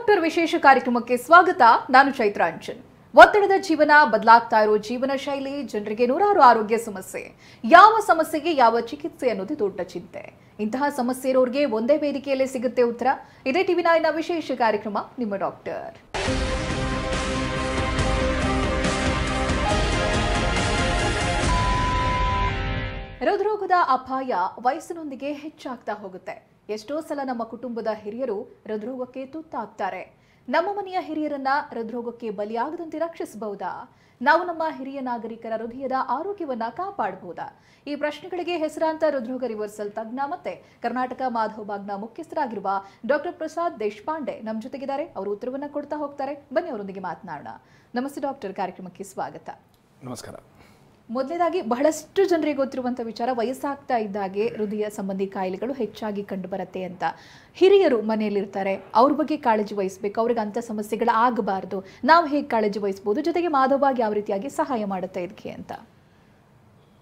Doctor ವಿಶೇಷ ಕಾರ್ಯಕ್ರಮಕ್ಕೆ ಸ್ವಾಗತ. ನಾನು ಚೈತ್ರಾಂಜನ್. ಒತ್ತಡದ ಜೀವನ, ಬದಲಾಗ್ತಾ ಇರೋ ಜೀವನ ಶೈಲಿ, ಜನರಿಗೆ ನೂರಾರು ಆರೋಗ್ಯ ಸಮಸ್ಯೆ. ಯಾವ ಸಮಸ್ಯೆಗೆ ಯಾವ ಚಿಕಿತ್ಸೆ ಅನ್ನೋದು ದೊಡ್ಡ ಚಿಂತೆ. ಇಂತಹ ಸಮಸ್ಯೆ ಇರೋರಿಗೆ ಒಂದೇ ವೇದಿಕೆಯಲ್ಲಿ ಸಿಗುತ್ತೆ ಉತ್ತರ. ಇದೇ ಟಿವಿ9ನ ವಿಶೇಷ ಕಾರ್ಯಕ್ರಮ ನಿಮ್ಮ ಡಾಕ್ಟರ್. ಹೃದ್ರೋಗದ ಅಪಾಯ ವಯಸ್ಸಿನೊಂದಿಗೆ ಹೆಚ್ಚಾಗ್ತಾ ಹೋಗುತ್ತೆ. ಎಷ್ಟೋ ಸಲ ನಮ್ಮ ಕುಟುಂಬದ ಹಿರಿಯರು ಹೃದ್ರೋಗಕ್ಕೆ ತುತ್ತಾಗ್ತಾರೆ. ನಮ್ಮ ಮನೆಯ ಹಿರಿಯರನ್ನ ಹೃದ್ರೋಗಕ್ಕೆ ಬಲಿಯಾಗದಂತೆ ರಕ್ಷಿಸಬಹುದಾ? ನಾವು ನಮ್ಮ ಹಿರಿಯ ನಾಗರಿಕರ ಹೃದಯದ ಆರೋಗ್ಯವನ್ನ ಕಾಪಾಡಬಹುದಾ? ಈ ಪ್ರಶ್ನೆಗಳಿಗೆ ಹೆಸರಾಂತ ಹೃದ್ರೋಗ ರಿವರ್ಸಲ್ ತಜ್ಞ ಮತ್ತೆ ಕರ್ನಾಟಕ ಮಾಧವ್ ಬಾಗ್ನ ಮುಖ್ಯಸ್ಥರಾಗಿರುವ ಡಾಕ್ಟರ್ ಪ್ರಸಾದ್ ದೇಶಪಾಂಡೆ ನಮ್ಮ ಜೊತೆಗಿದ್ದಾರೆ. ಅವರು ಉತ್ತರವನ್ನ ಕೊಡ್ತಾ ಹೋಗ್ತಾರೆ. ಬನ್ನಿ ಅವರೊಂದಿಗೆ ಮಾತನಾಡೋಣ. ನಮಸ್ತೆ ಡಾಕ್ಟರ್, ಕಾರ್ಯಕ್ರಮಕ್ಕೆ ಸ್ವಾಗತ. ನಮಸ್ಕಾರ. ಮೊದಲನೇದಾಗಿ, ಬಹಳಷ್ಟು ಜನರಿಗೆ ಗೊತ್ತಿರುವಂಥ ವಿಚಾರ, ವಯಸ್ಸಾಗ್ತಾ ಇದ್ದಾಗೆ ಹೃದಯ ಸಂಬಂಧಿ ಕಾಯಿಲೆಗಳು ಹೆಚ್ಚಾಗಿ ಕಂಡು ಬರುತ್ತೆ ಅಂತ. ಹಿರಿಯರು ಮನೆಯಲ್ಲಿರ್ತಾರೆ, ಅವ್ರ ಬಗ್ಗೆ ಕಾಳಜಿ ವಹಿಸಬೇಕು, ಅವ್ರಿಗೆ ಅಂಥ ಸಮಸ್ಯೆಗಳು ಆಗಬಾರ್ದು. ನಾವು ಹೇಗೆ ಕಾಳಜಿ ವಹಿಸ್ಬೋದು? ಜೊತೆಗೆ ಮಾಧವವಾಗಿ ಯಾವ ರೀತಿಯಾಗಿ ಸಹಾಯ ಮಾಡುತ್ತೆ ಇದಕ್ಕೆ ಅಂತ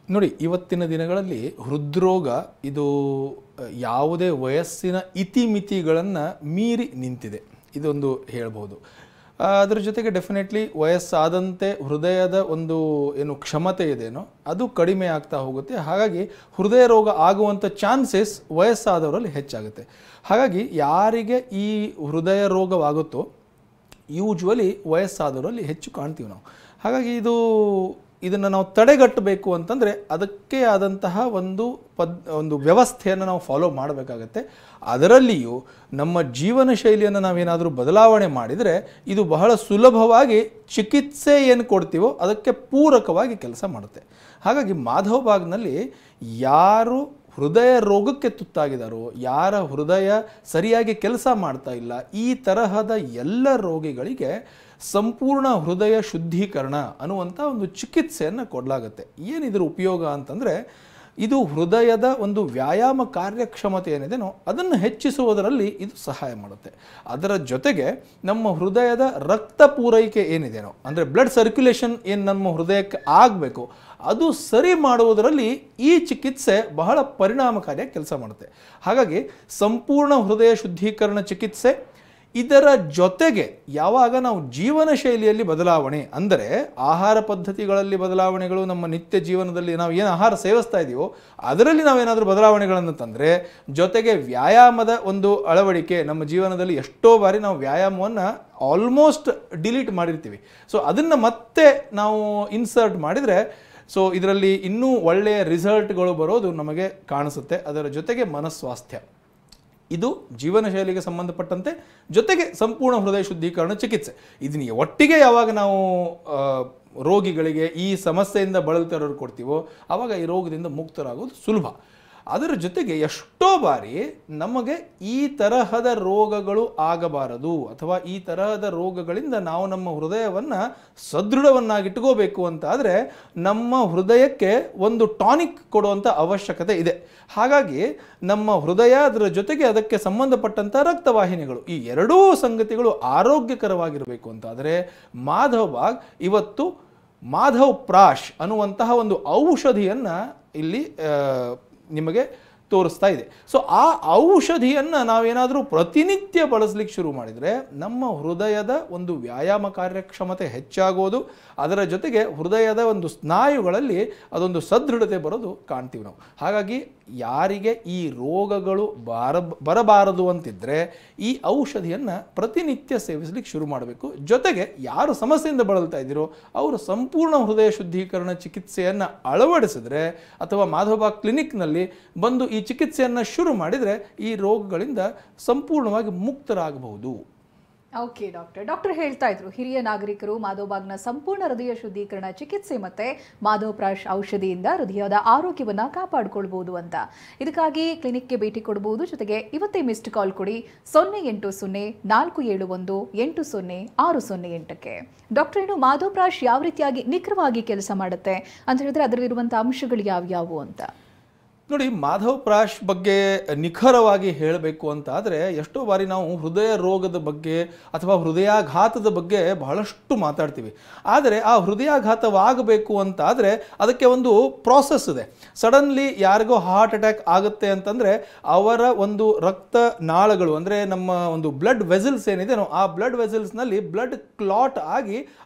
ನೋಡಿ, ಇವತ್ತಿನ ದಿನಗಳಲ್ಲಿ ಹೃದ್ರೋಗ ಇದು ಯಾವುದೇ ವಯಸ್ಸಿನ ಇತಿಮಿತಿಗಳನ್ನು ಮೀರಿ ನಿಂತಿದೆ, ಇದೊಂದು ಹೇಳ್ಬೋದು. ಅದರ ಜೊತೆಗೆ ಡೆಫಿನೆಟ್ಲಿ ವಯಸ್ಸಾದಂತೆ ಹೃದಯದ ಒಂದು ಏನು ಕ್ಷಮತೆ ಇದೆಯೋ ಅದು ಕಡಿಮೆ ಆಗ್ತಾ ಹೋಗುತ್ತೆ. ಹಾಗಾಗಿ ಹೃದಯ ರೋಗ ಆಗುವಂಥ ಚಾನ್ಸಸ್ ವಯಸ್ಸಾದವರಲ್ಲಿ ಹೆಚ್ಚಾಗುತ್ತೆ. ಹಾಗಾಗಿ ಯಾರಿಗೆ ಈ ಹೃದಯ ರೋಗವಾಗುತ್ತೋ ಯೂಶ್ವಲಿ ವಯಸ್ಸಾದವರಲ್ಲಿ ಹೆಚ್ಚು ಕಾಣ್ತೀವಿ ನಾವು. ಹಾಗಾಗಿ ಇದನ್ನು ನಾವು ತಡೆಗಟ್ಟಬೇಕು ಅಂತಂದರೆ ಅದಕ್ಕೆ ಆದಂತಹ ಒಂದು ವ್ಯವಸ್ಥೆಯನ್ನು ನಾವು ಫಾಲೋ ಮಾಡಬೇಕಾಗತ್ತೆ. ಅದರಲ್ಲಿಯೂ ನಮ್ಮ ಜೀವನ ಶೈಲಿಯನ್ನು ನಾವೇನಾದರೂ ಬದಲಾವಣೆ ಮಾಡಿದರೆ ಇದು ಬಹಳ ಸುಲಭವಾಗಿ ಚಿಕಿತ್ಸೆ ಏನು ಕೊಡ್ತೀವೋ ಅದಕ್ಕೆ ಪೂರಕವಾಗಿ ಕೆಲಸ ಮಾಡುತ್ತೆ. ಹಾಗಾಗಿ ಮಾಧವ್ ಬಾಗ್ನಲ್ಲಿ ಯಾರು ಹೃದಯ ರೋಗಕ್ಕೆ ತುತ್ತಾಗಿದ್ದಾರೋ, ಯಾರ ಹೃದಯ ಸರಿಯಾಗಿ ಕೆಲಸ ಮಾಡ್ತಾ ಇಲ್ಲ, ಈ ತರಹದ ಎಲ್ಲ ರೋಗಿಗಳಿಗೆ ಸಂಪೂರ್ಣ ಹೃದಯ ಶುದ್ಧೀಕರಣ ಅನ್ನುವಂಥ ಒಂದು ಚಿಕಿತ್ಸೆಯನ್ನು ಕೊಡಲಾಗುತ್ತೆ. ಏನಿದ್ರ ಉಪಯೋಗ ಅಂತಂದರೆ, ಇದು ಹೃದಯದ ಒಂದು ವ್ಯಾಯಾಮ ಕಾರ್ಯಕ್ಷಮತೆ ಏನಿದೆನೋ ಅದನ್ನು ಹೆಚ್ಚಿಸುವುದರಲ್ಲಿ ಇದು ಸಹಾಯ ಮಾಡುತ್ತೆ. ಅದರ ಜೊತೆಗೆ ನಮ್ಮ ಹೃದಯದ ರಕ್ತ ಪೂರೈಕೆ ಏನಿದೆನೋ, ಅಂದರೆ ಬ್ಲಡ್ ಸರ್ಕ್ಯುಲೇಷನ್ ಏನು ನಮ್ಮ ಹೃದಯಕ್ಕೆ ಆಗಬೇಕು, ಅದು ಸರಿ ಮಾಡುವುದರಲ್ಲಿ ಈ ಚಿಕಿತ್ಸೆ ಬಹಳ ಪರಿಣಾಮಕಾರಿಯಾಗಿ ಕೆಲಸ ಮಾಡುತ್ತೆ. ಹಾಗಾಗಿ ಸಂಪೂರ್ಣ ಹೃದಯ ಶುದ್ಧೀಕರಣ ಚಿಕಿತ್ಸೆ, ಇದರ ಜೊತೆಗೆ ಯಾವಾಗ ನಾವು ಜೀವನ ಶೈಲಿಯಲ್ಲಿ ಬದಲಾವಣೆ, ಅಂದರೆ ಆಹಾರ ಪದ್ಧತಿಗಳಲ್ಲಿ ಬದಲಾವಣೆಗಳು, ನಮ್ಮ ನಿತ್ಯ ಜೀವನದಲ್ಲಿ ನಾವು ಏನು ಆಹಾರ ಸೇವಿಸ್ತಾ ಇದ್ದೀವೋ ಅದರಲ್ಲಿ ನಾವೇನಾದರೂ ಬದಲಾವಣೆಗಳನ್ನು ತಂದರೆ, ಜೊತೆಗೆ ವ್ಯಾಯಾಮದ ಒಂದು ಅಳವಡಿಕೆ, ನಮ್ಮ ಜೀವನದಲ್ಲಿ ಎಷ್ಟೋ ಬಾರಿ ನಾವು ವ್ಯಾಯಾಮವನ್ನು ಆಲ್ಮೋಸ್ಟ್ ಡಿಲೀಟ್ ಮಾಡಿರ್ತೀವಿ. ಸೊ ಅದನ್ನು ಮತ್ತೆ ನಾವು ಇನ್ಸರ್ಟ್ ಮಾಡಿದರೆ ಇದರಲ್ಲಿ ಇನ್ನೂ ಒಳ್ಳೆಯ ರಿಸಲ್ಟ್ಗಳು ಬರೋದು ನಮಗೆ ಕಾಣಿಸುತ್ತೆ. ಅದರ ಜೊತೆಗೆ ಮನಸ್ವಾಸ್ಥ್ಯ, ಇದು ಜೀವನ ಶೈಲಿಗೆ ಸಂಬಂಧಪಟ್ಟಂತೆ, ಜೊತೆಗೆ ಸಂಪೂರ್ಣ ಹೃದಯ ಶುದ್ಧೀಕರಣ ಚಿಕಿತ್ಸೆ, ಇದನ್ನ ಒಟ್ಟಿಗೆ ಯಾವಾಗ ನಾವು ರೋಗಿಗಳಿಗೆ ಈ ಸಮಸ್ಯೆಯಿಂದ ಬಳಲ್ತಿರೋರು ಕೊಡ್ತೀವೋ ಆವಾಗ ಈ ರೋಗದಿಂದ ಮುಕ್ತರಾಗೋದು ಸುಲಭ. ಅದರ ಜೊತೆಗೆ ಎಷ್ಟೋ ಬಾರಿ ನಮಗೆ ಈ ತರಹದ ರೋಗಗಳು ಆಗಬಾರದು, ಅಥವಾ ಈ ತರಹದ ರೋಗಗಳಿಂದ ನಾವು ನಮ್ಮ ಹೃದಯವನ್ನು ಸದೃಢವನ್ನಾಗಿಟ್ಕೋಬೇಕು ಅಂತ ಆದರೆ ನಮ್ಮ ಹೃದಯಕ್ಕೆ ಒಂದು ಟಾನಿಕ್ ಕೊಡುವಂಥ ಅವಶ್ಯಕತೆ ಇದೆ. ಹಾಗಾಗಿ ನಮ್ಮ ಹೃದಯ, ಅದರ ಜೊತೆಗೆ ಅದಕ್ಕೆ ಸಂಬಂಧಪಟ್ಟಂಥ ರಕ್ತವಾಹಿನಿಗಳು, ಈ ಎರಡೂ ಸಂಗತಿಗಳು ಆರೋಗ್ಯಕರವಾಗಿರಬೇಕು ಅಂತ ಆದರೆ ಮಾಧವ್ ಬಾಗ್ ಇವತ್ತು ಮಾಧವ್ ಪ್ರಾಶ್ ಅನ್ನುವಂತಹ ಒಂದು ಔಷಧಿಯನ್ನು ಇಲ್ಲಿ ನಿಮಗೆ ತೋರಿಸ್ತಾ ಇದೆ. ಸೊ ಆ ಔಷಧಿಯನ್ನು ನಾವೇನಾದರೂ ಪ್ರತಿನಿತ್ಯ ಬಳಸಲಿಕ್ಕೆ ಶುರು ಮಾಡಿದರೆ ನಮ್ಮ ಹೃದಯದ ಒಂದು ವ್ಯಾಯಾಮ ಕಾರ್ಯಕ್ಷಮತೆ ಹೆಚ್ಚಾಗೋದು, ಅದರ ಜೊತೆಗೆ ಹೃದಯದ ಒಂದು ಸ್ನಾಯುಗಳಲ್ಲಿ ಅದೊಂದು ಸದೃಢತೆ ಬರೋದು ಕಾಣ್ತೀವಿ ನಾವು. ಹಾಗಾಗಿ ಯಾರಿಗೆ ಈ ರೋಗಗಳು ಬರಬಾರದು ಅಂತಿದ್ರೆ ಈ ಔಷಧಿಯನ್ನು ಪ್ರತಿನಿತ್ಯ ಸೇವಿಸಲಿಕ್ಕೆ ಶುರು ಮಾಡಬೇಕು. ಜೊತೆಗೆ ಯಾರು ಸಮಸ್ಯೆಯಿಂದ ಬಳಲ್ತಾ ಇದ್ದೀರೋ ಅವರು ಸಂಪೂರ್ಣ ಹೃದಯ ಶುದ್ಧೀಕರಣ ಚಿಕಿತ್ಸೆಯನ್ನು ಅಳವಡಿಸಿದ್ರೆ, ಅಥವಾ ಮಾಧವ್ ಬಾಗ್ ಕ್ಲಿನಿಕ್ನಲ್ಲಿ ಬಂದು ಈ ಚಿಕಿತ್ಸೆಯನ್ನು ಶುರು ಮಾಡಿದರೆ ಈ ರೋಗಗಳಿಂದ ಸಂಪೂರ್ಣವಾಗಿ ಮುಕ್ತರಾಗಬಹುದು. ಓಕೆ ಡಾಕ್ಟರ್ ಹೇಳ್ತಾ ಇದ್ರು, ಹಿರಿಯ ನಾಗರಿಕರು ಮಾಧವ್ ಬಾಗ್ನ ಸಂಪೂರ್ಣ ಹೃದಯ ಶುದ್ಧೀಕರಣ ಚಿಕಿತ್ಸೆ ಮತ್ತೆ ಮಾಧವ್ ಪ್ರಾಶ್ ಔಷಧಿಯಿಂದ ಹೃದಯದ ಆರೋಗ್ಯವನ್ನ ಕಾಪಾಡಿಕೊಳ್ಬಹುದು ಅಂತ. ಇದಕ್ಕಾಗಿ ಕ್ಲಿನಿಕ್ಗೆ ಭೇಟಿ ಕೊಡಬಹುದು. ಜೊತೆಗೆ ಇವತ್ತೇ ಮಿಸ್ಡ್ ಕಾಲ್ ಕೊಡಿ 080-471-80-608ಕ್ಕೆ. ಡಾಕ್ಟರ್, ಏನು ಮಾಧವ್ ಪ್ರಾಶ್ ಯಾವ ರೀತಿಯಾಗಿ ನಿಖರವಾಗಿ ಕೆಲಸ ಮಾಡುತ್ತೆ ಅಂತ ಹೇಳಿದ್ರೆ ಅದರಲ್ಲಿರುವಂತಹ ಅಂಶಗಳು ಯಾವ್ಯಾವು ಅಂತ? ನೋಡಿ, ಮಾಧವ್ ಪ್ರಾಶ್ ಬಗ್ಗೆ ನಿಖರವಾಗಿ ಹೇಳಬೇಕು ಅಂತ ಆದರೆ ಎಷ್ಟೋ ಬಾರಿ ನಾವು ಹೃದಯ ರೋಗದ ಬಗ್ಗೆ ಅಥವಾ ಹೃದಯಾಘಾತದ ಬಗ್ಗೆ ಬಹಳಷ್ಟು ಮಾತಾಡ್ತೀವಿ. ಆದರೆ ಆ ಹೃದಯಾಘಾತವಾಗಬೇಕು ಅಂತ ಆದರೆ ಅದಕ್ಕೆ ಒಂದು ಪ್ರಾಸೆಸ್ ಇದೆ. ಸಡನ್ಲಿ ಯಾರಿಗೋ ಹಾರ್ಟ್ ಅಟ್ಯಾಕ್ ಆಗುತ್ತೆ ಅಂತಂದರೆ ಅವರ ಒಂದು ರಕ್ತ ನಾಳಗಳು ಅಂದರೆ ನಮ್ಮ ಒಂದು ಬ್ಲಡ್ ವೆಸಲ್ಸ್ ಏನಿದೆನೋ ಆ ಬ್ಲಡ್ ವೆಸಲ್ಸ್ನಲ್ಲಿ ಬ್ಲಡ್ ಕ್ಲಾಟ್ ಆಗಿ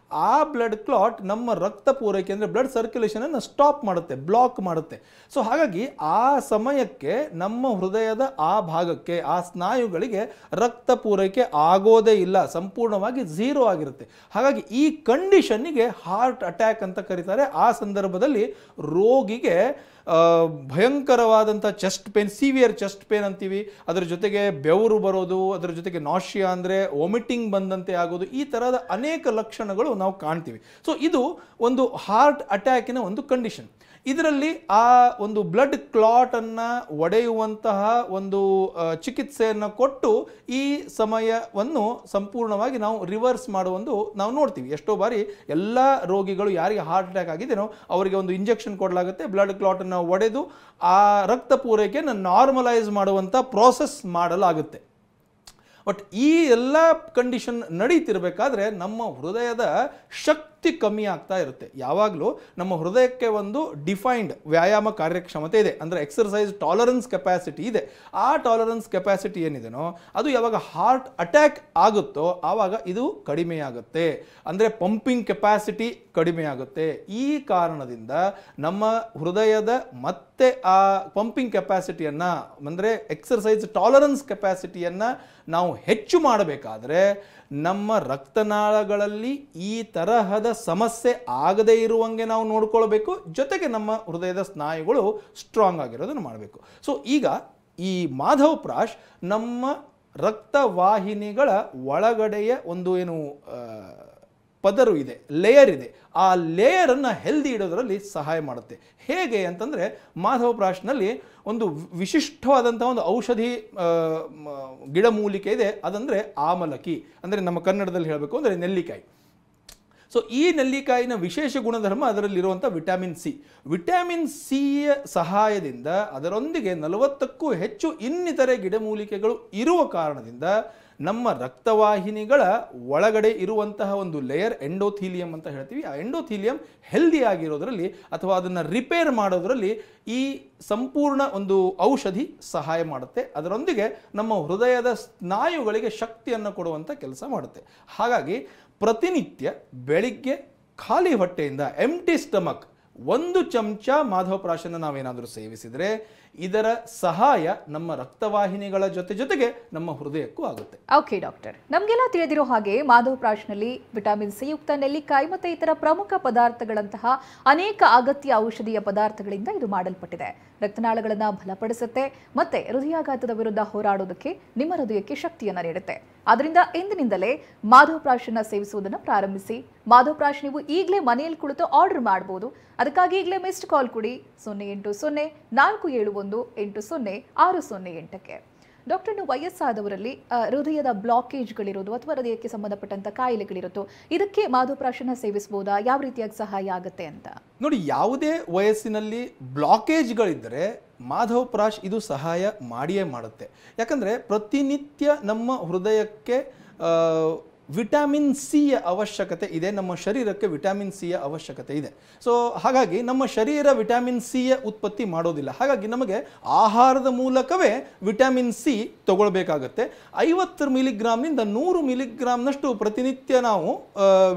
ಆ ಬ್ಲಡ್ ಕ್ಲಾಟ್ ನಮ್ಮ ರಕ್ತ ಪೂರೈಕೆ ಅಂದರೆ ಬ್ಲಡ್ ಸರ್ಕ್ಯುಲೇಷನನ್ನು ಸ್ಟಾಪ್ ಮಾಡುತ್ತೆ, ಬ್ಲಾಕ್ ಮಾಡುತ್ತೆ. ಸೊ ಹಾಗಾಗಿ ಆ ಸಮಯಕ್ಕೆ ನಮ್ಮ ಹೃದಯದ ಆ ಭಾಗಕ್ಕೆ ಆ ಸ್ನಾಯುಗಳಿಗೆ ರಕ್ತ ಪೂರೈಕೆ ಆಗೋದೇ ಇಲ್ಲ, ಸಂಪೂರ್ಣವಾಗಿ ಝೀರೋ ಆಗಿರುತ್ತೆ. ಹಾಗಾಗಿ ಈ ಕಂಡೀಷನ್ನಿಗೆ ಹಾರ್ಟ್ ಅಟ್ಯಾಕ್ ಅಂತ ಕರೀತಾರೆ. ಆ ಸಂದರ್ಭದಲ್ಲಿ ರೋಗಿಗೆ ಭಯಂಕರವಾದಂಥ chest pain, severe chest pain ಅಂತೀವಿ, ಅದರ ಜೊತೆಗೆ ಬೆವರು ಬರೋದು, ಅದರ ಜೊತೆಗೆ ನಾಶಿಯಾ ಅಂದರೆ ವಾಮಿಟಿಂಗ್ ಬಂದಂತೆ ಆಗೋದು, ಈ ಥರದ ಅನೇಕ ಲಕ್ಷಣಗಳು ನಾವು ಕಾಣ್ತೀವಿ. ಸೊ ಇದು ಒಂದು ಹಾರ್ಟ್ ಅಟ್ಯಾಕಿನ ಒಂದು ಕಂಡೀಷನ್. ಇದರಲ್ಲಿ ಆ ಒಂದು ಬ್ಲಡ್ ಕ್ಲಾಟನ್ನು ಒಡೆಯುವಂತಹ ಒಂದು ಚಿಕಿತ್ಸೆಯನ್ನು ಕೊಟ್ಟು ಈ ಸಮಯವನ್ನು ಸಂಪೂರ್ಣವಾಗಿ ನಾವು ರಿವರ್ಸ್ ಮಾಡುವಂದು ನಾವು ನೋಡ್ತೀವಿ. ಎಷ್ಟೋ ಬಾರಿ ಎಲ್ಲ ರೋಗಿಗಳು ಯಾರಿಗೆ ಹಾರ್ಟ್ ಅಟ್ಯಾಕ್ ಆಗಿದೆಯೋ ಅವರಿಗೆ ಒಂದು ಇಂಜೆಕ್ಷನ್ ಕೊಡಲಾಗುತ್ತೆ, ಬ್ಲಡ್ ಕ್ಲಾಟನ್ನು ಒಡೆದು ಆ ರಕ್ತ ಪೂರೈಕೆಯನ್ನು ನಾರ್ಮಲೈಸ್ ಮಾಡುವಂಥ ಪ್ರೋಸೆಸ್ ಮಾಡಲಾಗುತ್ತೆ. ಬಟ್ ಈ ಎಲ್ಲ ಕಂಡೀಷನ್ ನಡೀತಿರ್ಬೇಕಾದ್ರೆ ನಮ್ಮ ಹೃದಯದ ಶಕ್ತಿ ಕಮ್ಮಿ ಆಗ್ತಾ ಇರುತ್ತೆ. ಯಾವಾಗಲೂ ನಮ್ಮ ಹೃದಯಕ್ಕೆ ಒಂದು ಡಿಫೈನ್ಡ್ ವ್ಯಾಯಾಮ ಕಾರ್ಯಕ್ಷಮತೆ ಇದೆ, ಅಂದರೆ ಎಕ್ಸರ್ಸೈಸ್ ಟಾಲರೆನ್ಸ್ ಕೆಪಾಸಿಟಿ ಇದೆ. ಆ ಟಾಲರೆನ್ಸ್ ಕೆಪಾಸಿಟಿ ಏನಿದೆನೋ ಅದು ಯಾವಾಗ ಹಾರ್ಟ್ ಅಟ್ಯಾಕ್ ಆಗುತ್ತೋ ಆವಾಗ ಇದು ಕಡಿಮೆಯಾಗುತ್ತೆ, ಅಂದರೆ ಪಂಪಿಂಗ್ ಕೆಪಾಸಿಟಿ ಕಡಿಮೆ ಆಗುತ್ತೆ. ಈ ಕಾರಣದಿಂದ ನಮ್ಮ ಹೃದಯದ ಮತ್ತೆ ಆ ಪಂಪಿಂಗ್ ಕೆಪಾಸಿಟಿಯನ್ನು ಅಂದರೆ ಎಕ್ಸರ್ಸೈಸ್ ಟಾಲರೆನ್ಸ್ ಕೆಪಾಸಿಟಿಯನ್ನು ನಾವು ಹೆಚ್ಚು ಮಾಡಬೇಕಾದ್ರೆ ನಮ್ಮ ರಕ್ತನಾಳಗಳಲ್ಲಿ ಈ ತರಹದ ಸಮಸ್ಯೆ ಆಗದೇ ಇರುವಂಗೆ ನಾವು ನೋಡ್ಕೊಳ್ಬೇಕು. ಜೊತೆಗೆ ನಮ್ಮ ಹೃದಯದ ಸ್ನಾಯುಗಳು ಸ್ಟ್ರಾಂಗ್ ಆಗಿರೋದನ್ನು ಮಾಡಬೇಕು. ಸೊ ಈಗ ಈ ಮಾಧವ್ ಪ್ರಾಶ್ ನಮ್ಮ ರಕ್ತವಾಹಿನಿಗಳ ಒಳಗಡೆಯ ಒಂದು ಏನು ಪದರು ಇದೆ, ಲೇಯರ್ ಇದೆ, ಆ ಲೇಯರನ್ನು ಹೆಲ್ದಿ ಇಡೋದರಲ್ಲಿ ಸಹಾಯ ಮಾಡುತ್ತೆ. ಹೇಗೆ ಅಂತಂದರೆ ಮಾಧವ್ ಪ್ರಾಶ್ನಲ್ಲಿ ಒಂದು ವಿಶಿಷ್ಟವಾದಂಥ ಒಂದು ಔಷಧಿ ಗಿಡಮೂಲಿಕೆ ಇದೆ, ಅದಂದರೆ ಆಮಲಕಿ, ಅಂದರೆ ನಮ್ಮ ಕನ್ನಡದಲ್ಲಿ ಹೇಳಬೇಕು ಅಂದರೆ ನೆಲ್ಲಿಕಾಯಿ. ಸೊ ಈ ನೆಲ್ಲಿಕಾಯಿನ ವಿಶೇಷ ಗುಣಧರ್ಮ ಅದರಲ್ಲಿರುವಂಥ ವಿಟಮಿನ್ ಸಿ. ವಿಟಮಿನ್ ಸಿಯ ಸಹಾಯದಿಂದ ಅದರೊಂದಿಗೆ 40ಕ್ಕೂ ಹೆಚ್ಚು ಇನ್ನಿತರೆ ಗಿಡಮೂಲಿಕೆಗಳು ಇರುವ ಕಾರಣದಿಂದ ನಮ್ಮ ರಕ್ತವಾಹಿನಿಗಳ ಒಳಗಡೆ ಇರುವಂತಹ ಒಂದು ಲೇಯರ್ ಎಂಡೋಥೀಲಿಯಂ ಅಂತ ಹೇಳ್ತೀವಿ, ಆ ಎಂಡೋಥೀಲಿಯಂ ಹೆಲ್ದಿ ಆಗಿರೋದ್ರಲ್ಲಿ ಅಥವಾ ಅದನ್ನು ರಿಪೇರ್ ಮಾಡೋದ್ರಲ್ಲಿ ಈ ಸಂಪೂರ್ಣ ಒಂದು ಔಷಧಿ ಸಹಾಯ ಮಾಡುತ್ತೆ. ಅದರೊಂದಿಗೆ ನಮ್ಮ ಹೃದಯದ ಸ್ನಾಯುಗಳಿಗೆ ಶಕ್ತಿಯನ್ನು ಕೊಡುವಂಥ ಕೆಲಸ ಮಾಡುತ್ತೆ. ಹಾಗಾಗಿ ಪ್ರತಿನಿತ್ಯ ಬೆಳಿಗ್ಗೆ ಖಾಲಿ ಹೊಟ್ಟೆಯಿಂದ ಎಂಟಿ ಸ್ಟಮಕ್ 1 ಚಮಚ ಮಾಧವ್ ಪ್ರಾಶನ್ನು ನಾವೇನಾದರೂ ಸೇವಿಸಿದರೆ ಇದರ ಸಹಾಯ ನಮ್ಮ ರಕ್ತವಾಹಿನಿಗಳ ಜೊತೆಗೆ ನಮ್ಮ ಹೃದಯಕ್ಕೂ ಆಗುತ್ತೆ. ಓಕೆ ಡಾಕ್ಟರ್, ನಮಗೆಲ್ಲ ತಿಳಿದಿರೋ ಹಾಗೆ ಮಾಧವ್ ಪ್ರಾಶ್ನಲ್ಲಿ ವಿಟಮಿನ್ ಸಿ ಯುಕ್ತ ನೆಲ್ಲಿಕಾಯಿ ಮತ್ತು ಇತರ ಪ್ರಮುಖ ಪದಾರ್ಥಗಳಂತಹ ಅನೇಕ ಅಗತ್ಯ ಔಷಧೀಯ ಪದಾರ್ಥಗಳಿಂದ ಇದು ಮಾಡಲ್ಪಟ್ಟಿದೆ. ರಕ್ತನಾಳಗಳನ್ನು ಬಲಪಡಿಸುತ್ತೆ ಮತ್ತೆ ಹೃದಯಾಘಾತದ ವಿರುದ್ಧ ಹೋರಾಡೋದಕ್ಕೆ ನಿಮ್ಮ ಹೃದಯಕ್ಕೆ ಶಕ್ತಿಯನ್ನು ನೀಡುತ್ತೆ. ಆದ್ದರಿಂದ ಇಂದಿನಿಂದಲೇ ಮಾಧವ್ ಪ್ರಾಶನ್ನ ಸೇವಿಸುವುದನ್ನು ಪ್ರಾರಂಭಿಸಿ. ಮಾಧವ್ ಪ್ರಾಶ್ ನೀವು ಈಗಲೇ ಮನೆಯಲ್ಲಿ ಕುಳಿತು ಆರ್ಡರ್ ಮಾಡಬಹುದು. ಅದಕ್ಕಾಗಿ ಈಗಲೇ ಮಿಸ್ಡ್ ಕಾಲ್ ಕೊಡಿ 080-471-80-608ಕ್ಕೆ. ಡಾಕ್ಟರ್, ನೀವು ವಯಸ್ಸಾದವರಲ್ಲಿ ಹೃದಯದ ಬ್ಲಾಕೇಜ್ಗಳಿರೋದು ಅಥವಾ ಹೃದಯಕ್ಕೆ ಸಂಬಂಧಪಟ್ಟಂತ ಕಾಯಿಲೆಗಳಿರುತ್ತೋ ಇದಕ್ಕೆ ಮಾಧವ್ ಪ್ರಾಶನ್ನ ಸೇವಿಸಬಹುದಾ? ಯಾವ ರೀತಿಯಾಗಿ ಸಹಾಯ ಆಗುತ್ತೆ ಅಂತ ನೋಡಿ. ಯಾವುದೇ ವಯಸ್ಸಿನಲ್ಲಿ ಬ್ಲಾಕೇಜ್ಗಳಿದ್ದರೆ ಮಾಧವ್ ಪ್ರಾಶ್ ಇದು ಸಹಾಯ ಮಾಡಿಯೇ ಮಾಡುತ್ತೆ. ಯಾಕಂದರೆ ಪ್ರತಿನಿತ್ಯ ನಮ್ಮ ಹೃದಯಕ್ಕೆ ವಿಟಮಿನ್ ಸಿಯ ಅವಶ್ಯಕತೆ ಇದೆ, ನಮ್ಮ ಶರೀರಕ್ಕೆ ವಿಟಮಿನ್ ಸಿಯ ಅವಶ್ಯಕತೆ ಇದೆ. ಸೊ ಹಾಗಾಗಿ ನಮ್ಮ ಶರೀರ ವಿಟಮಿನ್ ಸಿಯ ಉತ್ಪತ್ತಿ ಮಾಡೋದಿಲ್ಲ. ಹಾಗಾಗಿ ನಮಗೆ ಆಹಾರದ ಮೂಲಕವೇ ವಿಟಮಿನ್ ಸಿ ತಗೊಳ್ಬೇಕಾಗತ್ತೆ. 50 ಮಿಲಿಗ್ರಾಮ್ನಿಂದ 100 ಮಿಲಿಗ್ರಾಮ್ನಷ್ಟು ಪ್ರತಿನಿತ್ಯ ನಾವು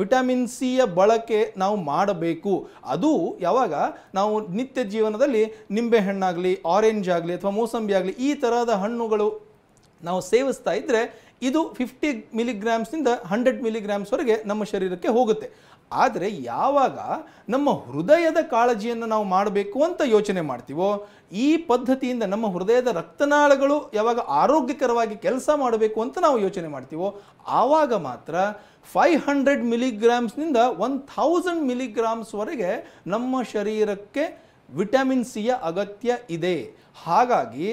ವಿಟಮಿನ್ ಸಿಯ ಬಳಕೆ ನಾವು ಮಾಡಬೇಕು. ಅದು ಯಾವಾಗ ನಾವು ನಿತ್ಯ ಜೀವನದಲ್ಲಿ ನಿಂಬೆಹಣ್ಣಾಗಲಿ, ಆರೆಂಜ್ ಆಗಲಿ ಅಥವಾ ಮೋಸಂಬಿ ಆಗಲಿ ಈ ಥರದ ಹಣ್ಣುಗಳು ನಾವು ಸೇವಿಸ್ತಾ ಇದ್ದರೆ ಇದು 50 ಮಿಲಿಗ್ರಾಮ್ಸ್ನಿಂದ 100 ಮಿಲಿಗ್ರಾಮ್ಸ್ವರೆಗೆ ನಮ್ಮ ಶರೀರಕ್ಕೆ ಹೋಗುತ್ತೆ. ಆದರೆ ಯಾವಾಗ ನಮ್ಮ ಹೃದಯದ ಕಾಳಜಿಯನ್ನು ನಾವು ಮಾಡಬೇಕು ಅಂತ ಯೋಚನೆ ಮಾಡ್ತೀವೋ, ಈ ಪದ್ಧತಿಯಿಂದ ನಮ್ಮ ಹೃದಯದ ರಕ್ತನಾಳಗಳು ಯಾವಾಗ ಆರೋಗ್ಯಕರವಾಗಿ ಕೆಲಸ ಮಾಡಬೇಕು ಅಂತ ನಾವು ಯೋಚನೆ ಮಾಡ್ತೀವೋ ಆವಾಗ ಮಾತ್ರ 500 ಮಿಲಿಗ್ರಾಮ್ಸ್ನಿಂದ 1000 ಮಿಲಿಗ್ರಾಮ್ಸ್ವರೆಗೆ ನಮ್ಮ ಶರೀರಕ್ಕೆ ವಿಟಮಿನ್ ಸಿಯ ಅಗತ್ಯ ಇದೆ. ಹಾಗಾಗಿ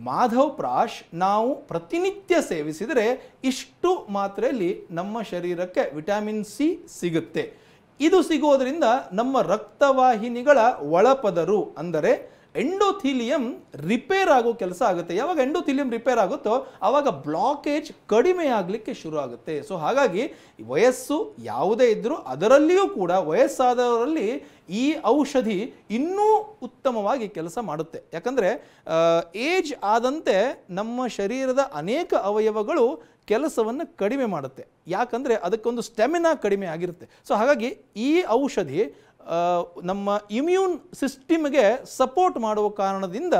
ಮಾಧವ್ ಪ್ರಾಶ್ ನಾವು ಪ್ರತಿನಿತ್ಯ ಸೇವಿಸಿದರೆ ಇಷ್ಟು ಮಾತ್ರೆಯಲ್ಲಿ ನಮ್ಮ ಶರೀರಕ್ಕೆ ವಿಟಮಿನ್ ಸಿ ಸಿಗುತ್ತೆ. ಇದು ಸಿಗೋದ್ರಿಂದ ನಮ್ಮ ರಕ್ತವಾಹಿನಿಗಳ ಒಳಪದರು ಅಂದರೆ ಎಂಡೋಥೀಲಿಯಂ ರಿಪೇರ್ ಆಗೋ ಕೆಲಸ ಆಗುತ್ತೆ. ಯಾವಾಗ ಎಂಡೋಥೀಲಿಯಂ ರಿಪೇರ್ ಆಗುತ್ತೋ ಆವಾಗ ಬ್ಲಾಕೇಜ್ ಕಡಿಮೆ ಆಗಲಿಕ್ಕೆ ಶುರು ಆಗುತ್ತೆ. ಸೊ ಹಾಗಾಗಿ ವಯಸ್ಸು ಯಾವುದೇ ಇದ್ದರೂ ಅದರಲ್ಲಿಯೂ ಕೂಡ ವಯಸ್ಸಾದವರಲ್ಲಿ ಈ ಔಷಧಿ ಇನ್ನೂ ಉತ್ತಮವಾಗಿ ಕೆಲಸ ಮಾಡುತ್ತೆ. ಯಾಕಂದರೆ ಏಜ್ ಆದಂತೆ ನಮ್ಮ ಶರೀರದ ಅನೇಕ ಅವಯವಗಳು ಕೆಲಸವನ್ನು ಕಡಿಮೆ ಮಾಡುತ್ತೆ. ಯಾಕಂದರೆ ಅದಕ್ಕೊಂದು ಸ್ಟೆಮಿನಾ ಕಡಿಮೆ ಆಗಿರುತ್ತೆ. ಸೊ ಹಾಗಾಗಿ ಈ ಔಷಧಿ ನಮ್ಮ ಇಮ್ಯೂನ್ ಸಿಸ್ಟಮ್ಗೆ ಸಪೋರ್ಟ್ ಮಾಡುವ ಕಾರಣದಿಂದ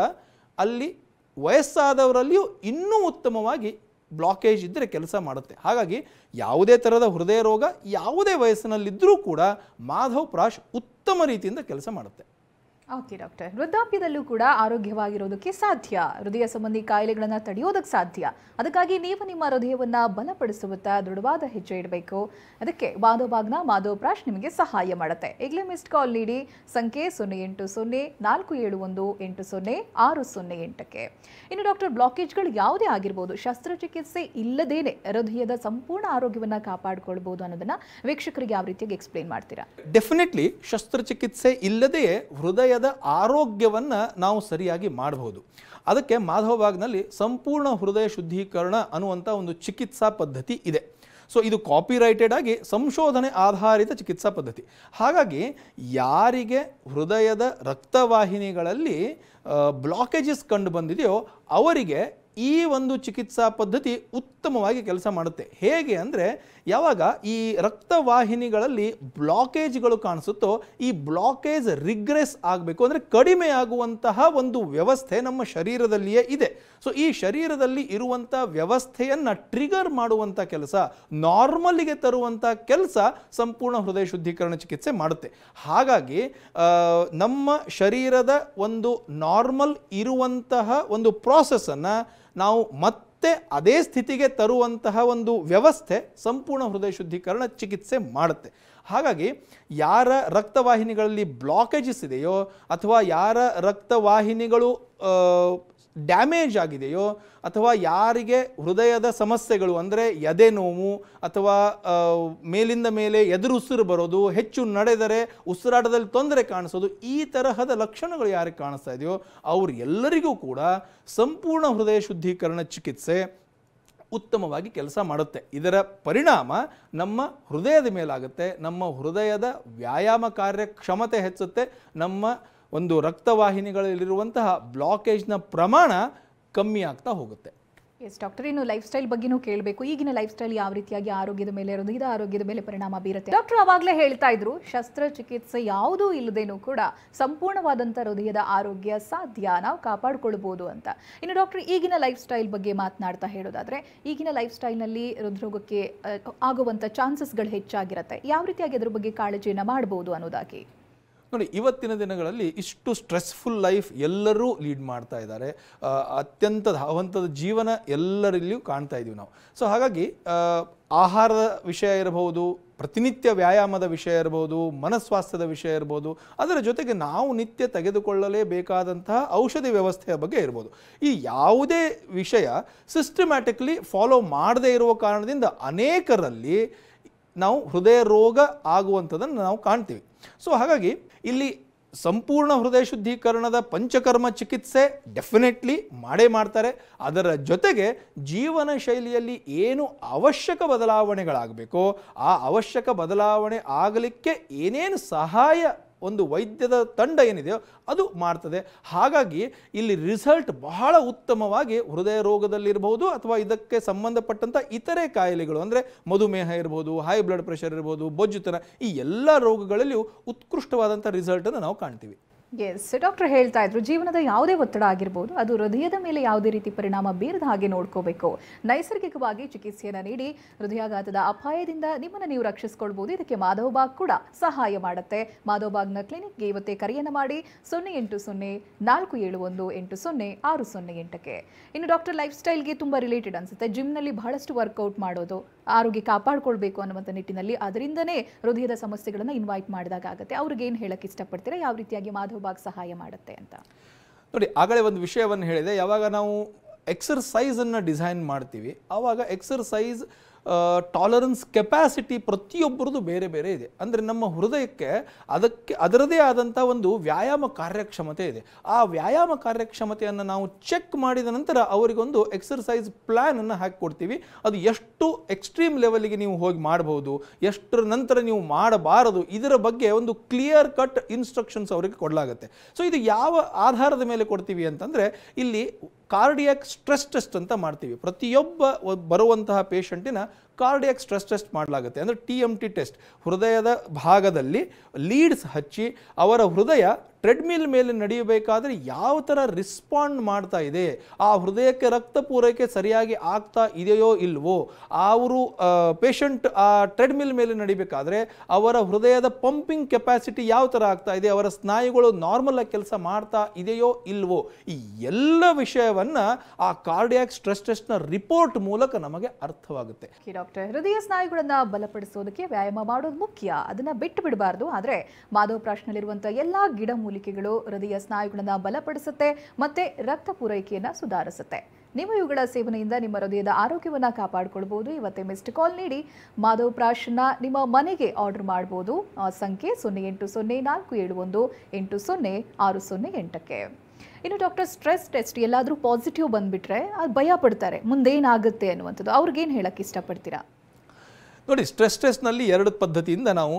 ಅಲ್ಲಿ ವಯಸ್ಸಾದವರಲ್ಲಿಯೂ ಇನ್ನೂ ಉತ್ತಮವಾಗಿ ಬ್ಲಾಕೇಜ್ ಇದ್ದರೆ ಕೆಲಸ ಮಾಡುತ್ತೆ. ಹಾಗಾಗಿ ಯಾವುದೇ ಥರದ ಹೃದಯ ರೋಗ ಯಾವುದೇ ವಯಸ್ಸಿನಲ್ಲಿದ್ದರೂ ಕೂಡ ಮಾಧವ್ ಪ್ರಾಶ್ ಉತ್ತಮ ರೀತಿಯಿಂದ ಕೆಲಸ ಮಾಡುತ್ತೆ. ಓಕೆ ಡಾಕ್ಟರ್, ವೃದ್ಧಾಪ್ಯದಲ್ಲೂ ಕೂಡ ಆರೋಗ್ಯವಾಗಿರೋದಕ್ಕೆ ಸಾಧ್ಯ, ಹೃದಯ ಸಂಬಂಧಿ ಕಾಯಿಲೆಗಳನ್ನು ತಡೆಯೋದಕ್ಕೆ ಸಾಧ್ಯ. ಅದಕ್ಕಾಗಿ ನೀವು ನಿಮ್ಮ ಹೃದಯವನ್ನು ಬಲಪಡಿಸುತ್ತಾ ದೃಢವಾದ ಹೆಜ್ಜೆ ಇಡಬೇಕು. ಅದಕ್ಕೆ ಮಾಧವ್ ಮಾಧವ್ ಪ್ರಾಶ್ ನಿಮಗೆ ಸಹಾಯ ಮಾಡುತ್ತೆ. ಈಗಲೇ ಮಿಸ್ಡ್ ಕಾಲ್ ನೀಡಿ ಸಂಖ್ಯೆ 080-471-80-608ಕ್ಕೆ. ಇನ್ನು ಡಾಕ್ಟರ್, ಬ್ಲಾಕೇಜ್ಗಳು ಯಾವುದೇ ಆಗಿರ್ಬೋದು, ಶಸ್ತ್ರಚಿಕಿತ್ಸೆ ಇಲ್ಲದೇನೆ ಹೃದಯದ ಸಂಪೂರ್ಣ ಆರೋಗ್ಯವನ್ನು ಕಾಪಾಡಿಕೊಳ್ಬಹುದು ಅನ್ನೋದನ್ನ ವೀಕ್ಷಕರಿಗೆ ಯಾವ ರೀತಿಯಾಗಿ ಎಕ್ಸ್ಪ್ಲೇನ್ ಮಾಡ್ತೀರಾ? ಡೆಫಿನೆಟ್ಲಿ ಶಸ್ತ್ರಚಿಕಿತ್ಸೆ ಇಲ್ಲದೆಯೇ ಹೃದಯದ ಆರೋಗ್ಯವನ್ನು ನಾವು ಸರಿಯಾಗಿ ಮಾಡಬಹುದು. ಅದಕ್ಕೆ ಮಾಧವಬಾಗ್ನಲ್ಲಿ ಸಂಪೂರ್ಣ ಹೃದಯ ಶುದ್ಧೀಕರಣ ಅನ್ನುವಂಥ ಒಂದು ಚಿಕಿತ್ಸಾ ಪದ್ಧತಿ ಇದೆ. ಸೊ ಇದು ಕಾಪಿರೈಟೆಡ್ ಆಗಿ ಸಂಶೋಧನೆ ಆಧಾರಿತ ಚಿಕಿತ್ಸಾ ಪದ್ಧತಿ. ಹಾಗಾಗಿ ಯಾರಿಗೆ ಹೃದಯದ ರಕ್ತವಾಹಿನಿಗಳಲ್ಲಿ ಬ್ಲಾಕೇಜಸ್ ಕಂಡು ಬಂದಿದೆಯೋ ಅವರಿಗೆ ಈ ಒಂದು ಚಿಕಿತ್ಸಾ ಪದ್ಧತಿ ಉತ್ತಮವಾಗಿ ಕೆಲಸ ಮಾಡುತ್ತೆ. ಹೇಗೆ ಅಂದರೆ, ಯಾವಾಗ ಈ ರಕ್ತವಾಹಿನಿಗಳಲ್ಲಿ ಬ್ಲಾಕೇಜ್ಗಳು ಕಾಣಿಸುತ್ತೋ ಈ ಬ್ಲಾಕೇಜ್ ರಿಗ್ರೆಸ್ ಆಗಬೇಕು ಅಂದರೆ ಕಡಿಮೆ ಆಗುವಂತಹ ಒಂದು ವ್ಯವಸ್ಥೆ ನಮ್ಮ ಶರೀರದಲ್ಲಿಯೇ ಇದೆ. ಸೊ ಈ ಶರೀರದಲ್ಲಿ ಇರುವಂಥ ವ್ಯವಸ್ಥೆಯನ್ನು ಟ್ರಿಗರ್ ಮಾಡುವಂಥ ಕೆಲಸ, ನಾರ್ಮಲ್ಲಿಗೆ ತರುವಂಥ ಕೆಲಸ ಸಂಪೂರ್ಣ ಹೃದಯ ಶುದ್ಧೀಕರಣ ಚಿಕಿತ್ಸೆ ಮಾಡುತ್ತೆ. ಹಾಗಾಗಿ ನಮ್ಮ ಶರೀರದ ಒಂದು ನಾರ್ಮಲ್ ಇರುವಂತಹ ಒಂದು ಪ್ರಾಸೆಸ್ಸನ್ನು ನಾವು ಮತ್ತೆ ಅದೇ ಸ್ಥಿತಿಗೆ ತರುವಂತಹ ಒಂದು ವ್ಯವಸ್ಥೆ ಸಂಪೂರ್ಣ ಹೃದಯ ಶುದ್ಧೀಕರಣ ಚಿಕಿತ್ಸೆ ಮಾಡುತ್ತೆ. ಹಾಗಾಗಿ ಯಾರ ರಕ್ತವಾಹಿನಿಗಳಲ್ಲಿ ಬ್ಲಾಕೇಜಸ್ ಇದೆಯೋ ಅಥವಾ ಯಾರ ರಕ್ತವಾಹಿನಿಗಳು ಡ್ಯಾಮೇಜ್ ಆಗಿದೆಯೋ ಅಥವಾ ಯಾರಿಗೆ ಹೃದಯದ ಸಮಸ್ಯೆಗಳು ಅಂದರೆ ಎದೆ ನೋವು ಅಥವಾ ಮೇಲಿಂದ ಮೇಲೆ ಎದುರುಸಿರು ಬರೋದು, ಹೆಚ್ಚು ನಡೆದರೆ ಉಸಿರಾಟದಲ್ಲಿ ತೊಂದರೆ ಕಾಣಿಸೋದು, ಈ ತರಹದ ಲಕ್ಷಣಗಳು ಯಾರಿಗೆ ಕಾಣಿಸ್ತಾ ಇದೆಯೋ ಅವರೆಲ್ಲರಿಗೂ ಕೂಡ ಸಂಪೂರ್ಣ ಹೃದಯ ಶುದ್ಧೀಕರಣ ಚಿಕಿತ್ಸೆ ಉತ್ತಮವಾಗಿ ಕೆಲಸ ಮಾಡುತ್ತೆ. ಇದರ ಪರಿಣಾಮ ನಮ್ಮ ಹೃದಯದ ಮೇಲಾಗುತ್ತೆ, ನಮ್ಮ ಹೃದಯದ ವ್ಯಾಯಾಮ ಕಾರ್ಯಕ್ಷಮತೆ ಹೆಚ್ಚುತ್ತೆ, ನಮ್ಮ ಒಂದು ರಕ್ತವಾಹಿನಿಗಳಲ್ಲಿರುವಂತಹ ಬ್ಲಾಕೇಜ್ನ ಪ್ರಮಾಣ ಕಮ್ಮಿ ಆಗ್ತಾ ಹೋಗುತ್ತೆ. ಎಸ್ ಡಾಕ್ಟರ್, ಇನ್ನು ಲೈಫ್ ಸ್ಟೈಲ್ ಬಗ್ಗೆನೂ ಕೇಳಬೇಕು. ಈಗಿನ ಲೈಫ್ ಸ್ಟೈಲ್ ಯಾವ ರೀತಿಯಾಗಿ ಆರೋಗ್ಯದ ಮೇಲೆ, ಹೃದಯದ ಆರೋಗ್ಯದ ಮೇಲೆ ಪರಿಣಾಮ ಬೀರುತ್ತೆ? ಡಾಕ್ಟರ್ ಆವಾಗಲೇ ಹೇಳ್ತಾ ಇದ್ರು, ಶಸ್ತ್ರಚಿಕಿತ್ಸೆ ಯಾವುದೂ ಇಲ್ಲದೇನೂ ಕೂಡ ಸಂಪೂರ್ಣವಾದಂಥ ಹೃದಯದ ಆರೋಗ್ಯ ಸಾಧ್ಯ, ನಾವು ಕಾಪಾಡಿಕೊಳ್ಬೋದು ಅಂತ. ಇನ್ನು ಡಾಕ್ಟರ್, ಈಗಿನ ಲೈಫ್ ಸ್ಟೈಲ್ ಬಗ್ಗೆ ಮಾತನಾಡ್ತಾ ಹೇಳೋದಾದ್ರೆ, ಈಗಿನ ಲೈಫ್ ಸ್ಟೈಲ್ನಲ್ಲಿ ಹೃದ್ರೋಗಕ್ಕೆ ಆಗುವಂಥ ಚಾನ್ಸಸ್ಗಳು ಹೆಚ್ಚಾಗಿರುತ್ತೆ. ಯಾವ ರೀತಿಯಾಗಿ ಅದ್ರ ಬಗ್ಗೆ ಕಾಳಜಿಯನ್ನು ಮಾಡ್ಬೋದು ಅನ್ನೋದಾಗಿ ನೋಡಿ, ಇವತ್ತಿನ ದಿನಗಳಲ್ಲಿ ಇಷ್ಟು ಸ್ಟ್ರೆಸ್ಫುಲ್ ಲೈಫ್ ಎಲ್ಲರೂ ಲೀಡ್ ಮಾಡ್ತಾ ಇದ್ದಾರೆ. ಅತ್ಯಂತ ಧಾವಂತದ ಜೀವನ ಎಲ್ಲರಲ್ಲಿಯೂ ಕಾಣ್ತಾ ಇದ್ದೀವಿ ನಾವು. ಸೊ ಹಾಗಾಗಿ ಆಹಾರದ ವಿಷಯ ಇರಬಹುದು, ಪ್ರತಿನಿತ್ಯ ವ್ಯಾಯಾಮದ ವಿಷಯ ಇರಬಹುದು, ಮನಸ್ವಾಸ್ಥ್ಯದ ವಿಷಯ ಇರ್ಬೋದು, ಅದರ ಜೊತೆಗೆ ನಾವು ನಿತ್ಯ ತೆಗೆದುಕೊಳ್ಳಲೇಬೇಕಾದಂತಹ ಔಷಧಿ ವ್ಯವಸ್ಥೆಯ ಬಗ್ಗೆ ಇರ್ಬೋದು. ಈ ಯಾವುದೇ ವಿಷಯ ಸಿಸ್ಟಮ್ಯಾಟಿಕ್ಲಿ ಫಾಲೋ ಮಾಡದೇ ಇರುವ ಕಾರಣದಿಂದ ಅನೇಕರಲ್ಲಿ ನಾವು ಹೃದಯ ರೋಗ ಆಗುವಂಥದ್ದನ್ನು ನಾವು ಕಾಣ್ತೀವಿ. ಸೊ ಹಾಗಾಗಿ ಇಲ್ಲಿ ಸಂಪೂರ್ಣ ಹೃದಯ ಶುದ್ಧೀಕರಣದ ಪಂಚಕರ್ಮ ಚಿಕಿತ್ಸೆ ಡೆಫಿನೆಟ್ಲಿ ಮಾಡೇ ಮಾಡ್ತಾರೆ. ಅದರ ಜೊತೆಗೆ ಜೀವನ ಶೈಲಿಯಲ್ಲಿ ಏನು ಅವಶ್ಯಕ ಬದಲಾವಣೆಗಳಾಗಬೇಕೋ ಆ ಅವಶ್ಯಕ ಬದಲಾವಣೆ ಆಗಲಿಕ್ಕೆ ಏನೇನು ಸಹಾಯ ಒಂದು ವೈದ್ಯದ ತಂಡ ಏನಿದೆಯೋ ಅದು ಮಾಡ್ತದೆ. ಹಾಗಾಗಿ ಇಲ್ಲಿ ರಿಸಲ್ಟ್ ಬಹಳ ಉತ್ತಮವಾಗಿ ಹೃದಯ ರೋಗದಲ್ಲಿರ್ಬೋದು ಅಥವಾ ಇದಕ್ಕೆ ಸಂಬಂಧಪಟ್ಟಂಥ ಇತರೆ ಕಾಯಿಲೆಗಳು ಅಂದರೆ ಮಧುಮೇಹ ಇರ್ಬೋದು, ಹೈ ಬ್ಲಡ್ ಪ್ರೆಷರ್ ಇರ್ಬೋದು, ಬೊಜ್ಜುತನ, ಈ ಎಲ್ಲ ರೋಗಗಳಲ್ಲಿಯೂ ಉತ್ಕೃಷ್ಟವಾದಂಥ ರಿಸಲ್ಟನ್ನು ನಾವು ಕಾಣ್ತೀವಿ. ಎಸ್ ಡಾಕ್ಟರ್, ಹೇಳ್ತಾ ಇದ್ರು ಜೀವನದ ಯಾವುದೇ ಒತ್ತಡ ಆಗಿರ್ಬೋದು ಅದು ಹೃದಯದ ಮೇಲೆ ಯಾವುದೇ ರೀತಿ ಪರಿಣಾಮ ಬೀರದ ಹಾಗೆ ನೋಡ್ಕೋಬೇಕು. ನೈಸರ್ಗಿಕವಾಗಿ ಚಿಕಿತ್ಸೆಯನ್ನು ನೀಡಿ ಹೃದಯಾಘಾತದ ಅಪಾಯದಿಂದ ನಿಮ್ಮನ್ನು ನೀವು ರಕ್ಷಿಸ್ಕೊಳ್ಬಹುದು. ಇದಕ್ಕೆ ಮಾಧವಬಾಗ್ ಕೂಡ ಸಹಾಯ ಮಾಡುತ್ತೆ. ಮಾಧವಬಾಗ್ನ ಕ್ಲಿನಿಕ್ಗೆ ಇವತ್ತೇ ಕರೆಯನ್ನು ಮಾಡಿ 080-471-80-608ಕ್ಕೆ. ಇನ್ನು ಡಾಕ್ಟರ್, ಲೈಫ್ ಸ್ಟೈಲ್ಗೆ ತುಂಬ ರಿಲೇಟೆಡ್ ಅನ್ಸುತ್ತೆ. ಜಿಮ್ನಲ್ಲಿ ಬಹಳಷ್ಟು ವರ್ಕೌಟ್ ಮಾಡೋದು, ಆರೋಗ್ಯ ಕಾಪಾಡ್ಕೊಳ್ಬೇಕು ಅನ್ನುವಂಥ ನಿಟ್ಟಿನಲ್ಲಿ ಅದರಿಂದನೇ ಹೃದಯದ ಸಮಸ್ಯೆಗಳನ್ನು ಇನ್ವೈಟ್ ಮಾಡಿದಾಗ ಆಗುತ್ತೆ. ಅವ್ರಿಗೆ ಏನು ಹೇಳಕ್ಕೆ ಇಷ್ಟಪಡ್ತೀರಾ? ಯಾವ ರೀತಿಯಾಗಿ ಮಾಧವಬಾಗ್ ಸಹಾಯ ಮಾಡುತ್ತೆ ಅಂತ? ನೋಡಿ, ಆಗಲೇ ಒಂದು ವಿಷಯವನ್ನು ಹೇಳಿದೆ. ಯಾವಾಗ ನಾವು ಎಕ್ಸರ್ಸೈಸನ್ನು ಡಿಸೈನ್ ಮಾಡ್ತೀವಿ ಆವಾಗ ಎಕ್ಸರ್ಸೈಸ್ ಟಾಲರೆನ್ಸ್ ಕೆಪಾಸಿಟಿ ಪ್ರತಿಯೊಬ್ಬರದು ಬೇರೆ ಬೇರೆ ಇದೆ. ಅಂದರೆ ನಮ್ಮ ಹೃದಯಕ್ಕೆ ಅದರದೇ ಆದಂಥ ಒಂದು ವ್ಯಾಯಾಮ ಕಾರ್ಯಕ್ಷಮತೆ ಇದೆ. ಆ ವ್ಯಾಯಾಮ ಕಾರ್ಯಕ್ಷಮತೆಯನ್ನು ನಾವು ಚೆಕ್ ಮಾಡಿದ ನಂತರ ಅವರಿಗೊಂದು ಎಕ್ಸರ್ಸೈಸ್ ಪ್ಲ್ಯಾನನ್ನು ಹಾಕಿಕೊಡ್ತೀವಿ. ಅದು ಎಷ್ಟು ಎಕ್ಸ್ಟ್ರೀಮ್ ಲೆವೆಲ್ಗೆ ನೀವು ಹೋಗಿ ಮಾಡಬಹುದು, ಎಷ್ಟರ ನಂತರ ನೀವು ಮಾಡಬಾರದು, ಇದರ ಬಗ್ಗೆ ಒಂದು ಕ್ಲಿಯರ್ ಕಟ್ ಇನ್ಸ್ಟ್ರಕ್ಷನ್ಸ್ ಅವರಿಗೆ ಕೊಡಲಾಗುತ್ತೆ. ಸೊ ಇದು ಯಾವ ಆಧಾರದ ಮೇಲೆ ಕೊಡ್ತೀವಿ ಅಂತಂದರೆ, ಇಲ್ಲಿ ಕಾರ್ಡಿಯಾಕ್ ಸ್ಟ್ರೆಸ್ ಟೆಸ್ಟ್ ಅಂತ ಮಾಡ್ತೀವಿ. ಪ್ರತಿಯೊಬ್ಬ ಬರುವಂತಹ ಪೇಷಂಟಿನ ಕಾರ್ಡಿಯಾಕ್ ಸ್ಟ್ರೆಸ್ ಟೆಸ್ಟ್ ಮಾಡಲಾಗುತ್ತೆ. ಅಂದರೆ TMT ಟೆಸ್ಟ್. ಹೃದಯದ ಭಾಗದಲ್ಲಿ ಲೀಡ್ಸ್ ಹಚ್ಚಿ ಅವರ ಹೃದಯ ಟ್ರೆಡ್ಮಿಲ್ ಮೇಲೆ ನಡೆಯಬೇಕಾದ್ರೆ ಯಾವ ಥರ ರಿಸ್ಪಾಂಡ್ ಮಾಡ್ತಾ ಇದೆ, ಆ ಹೃದಯಕ್ಕೆ ರಕ್ತ ಪೂರೈಕೆ ಸರಿಯಾಗಿ ಆಗ್ತಾ ಇದೆಯೋ ಇಲ್ವೋ, ಅವರು ಪೇಷಂಟ್ ಆ ಟ್ರೆಡ್ಮಿಲ್ ಮೇಲೆ ನಡಿಬೇಕಾದ್ರೆ ಅವರ ಹೃದಯದ ಪಂಪಿಂಗ್ ಕೆಪಾಸಿಟಿ ಯಾವ ಥರ ಆಗ್ತಾ ಇದೆ, ಅವರ ಸ್ನಾಯುಗಳು ನಾರ್ಮಲ್ ಆಗಿ ಕೆಲಸ ಮಾಡ್ತಾ ಇದೆಯೋ ಇಲ್ವೋ, ಈ ಎಲ್ಲ ವಿಷಯವನ್ನು ಆ ಕಾರ್ಡಿಯಾಕ್ ಸ್ಟ್ರೆಸ್ ಟೆಸ್ಟ್ನ ರಿಪೋರ್ಟ್ ಮೂಲಕ ನಮಗೆ ಅರ್ಥವಾಗುತ್ತೆ. ಡಾಕ್ಟರ್, ಹೃದಯ ಸ್ನಾಯುಗಳನ್ನ ಬಲಪಡಿಸೋದಕ್ಕೆ ವ್ಯಾಯಾಮ ಮಾಡೋದು ಮುಖ್ಯ, ಅದನ್ನ ಬಿಟ್ಟು ಬಿಡಬಾರ್ದು. ಆದರೆ ಮಾಧವಪ್ರಾಶ್ನಲ್ಲಿರುವಂತಹ ಎಲ್ಲಾ ಗಿಡಮೂಲಿಕೆಗಳು ಹೃದಯ ಸ್ನಾಯುಗಳನ್ನ ಬಲಪಡಿಸುತ್ತೆ ಮತ್ತೆ ರಕ್ತ ಪೂರೈಕೆಯನ್ನ ಸುಧಾರಿಸುತ್ತೆ. ನೀವು ಇವುಗಳ ಸೇವನೆಯಿಂದ ನಿಮ್ಮ ಹೃದಯದ ಆರೋಗ್ಯವನ್ನ ಕಾಪಾಡಿಕೊಳ್ಳಬಹುದು. ಇವತ್ತೇ ಮಿಸ್ಡ್ ಕಾಲ್ ನೀಡಿ ಮಾಧವಪ್ರಾಶನ ನಿಮ್ಮ ಮನೆಗೆ ಆರ್ಡರ್ ಮಾಡಬಹುದು. ಸಂಖ್ಯೆ 080471800608ಕ್ಕೆ. ಇನ್ನು ಡಾಕ್ಟರ್, ಸ್ಟ್ರೆಸ್ ಟೆಸ್ಟ್ ಎಲ್ಲಾದರೂ ಪಾಸಿಟಿವ್ ಬಂದ್ಬಿಟ್ರೆ ಅದು ಭಯ ಪಡ್ತಾರೆ, ಮುಂದೇನಾಗುತ್ತೆ ಅನ್ನುವಂಥದ್ದು. ಅವ್ರಿಗೇನು ಹೇಳಕ್ಕೆ ಇಷ್ಟಪಡ್ತೀರಾ? ನೋಡಿ, ಸ್ಟ್ರೆಸ್ ಟೆಸ್ಟ್ನಲ್ಲಿ 2 ಪದ್ಧತಿಯಿಂದ ನಾವು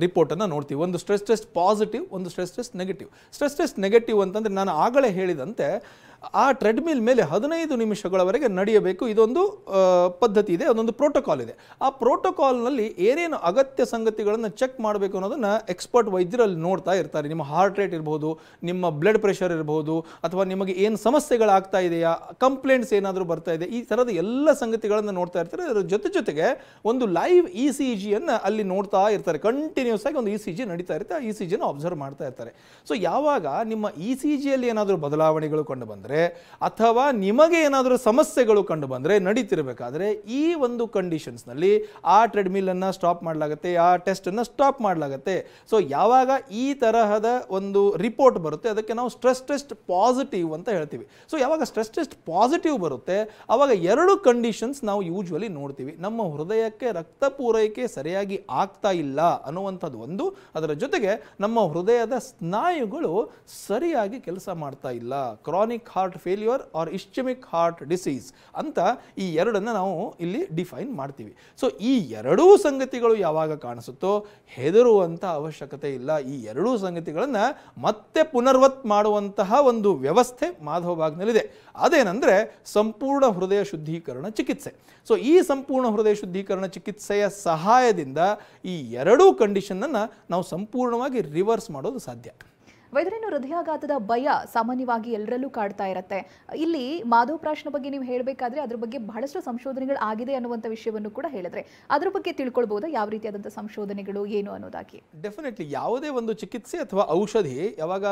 ರಿಪೋರ್ಟನ್ನು ನೋಡ್ತೀವಿ. ಒಂದು ಸ್ಟ್ರೆಸ್ ಟೆಸ್ಟ್ ಪಾಸಿಟಿವ್, ಒಂದು stress test negative. Stress test negative ಅಂತಂದರೆ ನಾನು ಆಗಲೇ ಹೇಳಿದಂತೆ ಆ ಟ್ರೆಡ್ಮಿಲ್ ಮೇಲೆ 15 ನಿಮಿಷಗಳವರೆಗೆ ನಡೆಯಬೇಕು. ಇದೊಂದು ಪದ್ಧತಿ ಇದೆ, ಅದೊಂದು ಪ್ರೋಟೋಕಾಲ್ ಇದೆ. ಆ ಪ್ರೋಟೋಕಾಲ್ನಲ್ಲಿ ಏನೇನು ಅಗತ್ಯ ಸಂಗತಿಗಳನ್ನು ಚೆಕ್ ಮಾಡಬೇಕು ಅನ್ನೋದನ್ನು ಎಕ್ಸ್ಪರ್ಟ್ ವೈದ್ಯರಲ್ಲಿ ನೋಡ್ತಾ ಇರ್ತಾರೆ. ನಿಮ್ಮ ಹಾರ್ಟ್ ರೇಟ್ ಇರ್ಬೋದು, ನಿಮ್ಮ ಬ್ಲಡ್ ಪ್ರೆಷರ್ ಇರ್ಬೋದು, ಅಥವಾ ನಿಮಗೆ ಏನು ಸಮಸ್ಯೆಗಳಾಗ್ತಾ ಇದೆಯಾ, ಕಂಪ್ಲೇಂಟ್ಸ್ ಏನಾದರೂ ಬರ್ತಾ ಇದೆ, ಈ ಥರದ ಎಲ್ಲ ಸಂಗತಿಗಳನ್ನು ನೋಡ್ತಾ ಇರ್ತಾರೆ. ಅದರ ಜೊತೆಗೆ ಒಂದು ಲೈವ್ ECGಯನ್ನು ಅಲ್ಲಿ ನೋಡ್ತಾ ಇರ್ತಾರೆ. ಕಂಟಿನ್ಯೂಸ್ ಆಗಿ ಒಂದು ECG ನಡೀತಾ ಇರುತ್ತೆ. ಆ ECGಯನ್ನು ಅಬ್ಸರ್ವ್ ಮಾಡ್ತಾ ಇರ್ತಾರೆ. ಸೊ ಯಾವಾಗ ನಿಮ್ಮ ECGಯಲ್ಲಿ ಏನಾದರೂ ಬದಲಾವಣೆಗಳು ಕಂಡು ಬಂದರೆ ಅಥವಾ ನಿಮಗೆ ಏನಾದರೂ ಸಮಸ್ಯೆಗಳು ಕಂಡು ಬಂದರೆ, ನಡೀತಿರಬೇಕಾದ್ರೆ ಈ ಒಂದು ಕಂಡೀಷನ್ಸ್ನಲ್ಲಿ ಆ ಟ್ರೆಡ್ಮಿಲ್ ಅನ್ನು ಸ್ಟಾಪ್ ಮಾಡಲಾಗುತ್ತೆ, ಆ ಟೆಸ್ಟ್ ಅನ್ನು ಸ್ಟಾಪ್ ಮಾಡಲಾಗುತ್ತೆ. ಸೊ ಯಾವಾಗ ಈ ತರಹದ ಒಂದು ರಿಪೋರ್ಟ್ ಬರುತ್ತೆ ಅದಕ್ಕೆ ನಾವು ಸ್ಟ್ರೆಸ್ ಟೆಸ್ಟ್ ಪಾಸಿಟಿವ್ ಅಂತ ಹೇಳ್ತೀವಿ. ಸೊ ಯಾವಾಗ ಸ್ಟ್ರೆಸ್ ಟೆಸ್ಟ್ ಪಾಸಿಟಿವ್ ಬರುತ್ತೆ ಆವಾಗ 2 ಕಂಡೀಷನ್ಸ್ ನಾವು ಯೂಶುವಲಿ ನೋಡ್ತೀವಿ. ನಮ್ಮ ಹೃದಯಕ್ಕೆ ರಕ್ತ ಪೂರೈಕೆ ಸರಿಯಾಗಿ ಆಗ್ತಾ ಇಲ್ಲ ಅನ್ನುವಂಥದ್ದು ಒಂದು, ಅದರ ಜೊತೆಗೆ ನಮ್ಮ ಹೃದಯದ ಸ್ನಾಯುಗಳು ಸರಿಯಾಗಿ ಕೆಲಸ ಮಾಡ್ತಾ ಇಲ್ಲ, chronic heart failure or ischemic heart disease ಅಂತ ಈ 2ಅನ್ನು ನಾವು ಇಲ್ಲಿ ಡಿಫೈನ್ ಮಾಡ್ತೀವಿ. ಸೊ ಈ 2 ಸಂಗತಿಗಳು ಯಾವಾಗ ಕಾಣಿಸುತ್ತೋ ಹೆದರುವಂಥ ಅವಶ್ಯಕತೆ ಇಲ್ಲ. ಈ 2 ಸಂಗತಿಗಳನ್ನು ಮತ್ತೆ ಪುನರ್ವತ್ ಮಾಡುವಂತಹ ಒಂದು ವ್ಯವಸ್ಥೆ ಮಾಧವಬಾಗ್ನಲ್ಲಿದೆ. ಅದೇನೆಂದರೆ ಸಂಪೂರ್ಣ ಹೃದಯ ಶುದ್ಧೀಕರಣ ಚಿಕಿತ್ಸೆ. ಸೊ ಈ ಸಂಪೂರ್ಣ ಹೃದಯ ಶುದ್ಧೀಕರಣ ಚಿಕಿತ್ಸೆಯ ಸಹಾಯದಿಂದ ಈ 2 ಕಂಡೀಷನ್ನನ್ನು ನಾವು ಸಂಪೂರ್ಣವಾಗಿ ರಿವರ್ಸ್ ಮಾಡೋದು ಸಾಧ್ಯ. ವೈದ್ಯರೇನು, ಹೃದಯಾಘಾತದ ಭಯ ಸಾಮಾನ್ಯವಾಗಿ ಎಲ್ಲರಲ್ಲೂ ಕಾಡ್ತಾ ಇರುತ್ತೆ. ಇಲ್ಲಿ ಮಾಧವಪ್ರಾಶನ ಬಗ್ಗೆ ನೀವು ಹೇಳಬೇಕಾದ್ರೆ ಅದ್ರ ಬಗ್ಗೆ ಬಹಳಷ್ಟು ಸಂಶೋಧನೆಗಳು ಆಗಿದೆ ಅನ್ನುವಂಥ ವಿಷಯವನ್ನು ಕೂಡ ಹೇಳಿದ್ರೆ, ಅದ್ರ ಬಗ್ಗೆ ತಿಳ್ಕೊಳ್ಬಹುದಾ? ಯಾವ ರೀತಿಯಾದಂಥ ಸಂಶೋಧನೆಗಳು ಏನು ಅನ್ನೋದಾಗಿ? ಡೆಫಿನೆಟ್ಲಿ ಯಾವುದೇ ಒಂದು ಚಿಕಿತ್ಸೆ ಅಥವಾ ಔಷಧಿ ಯಾವಾಗ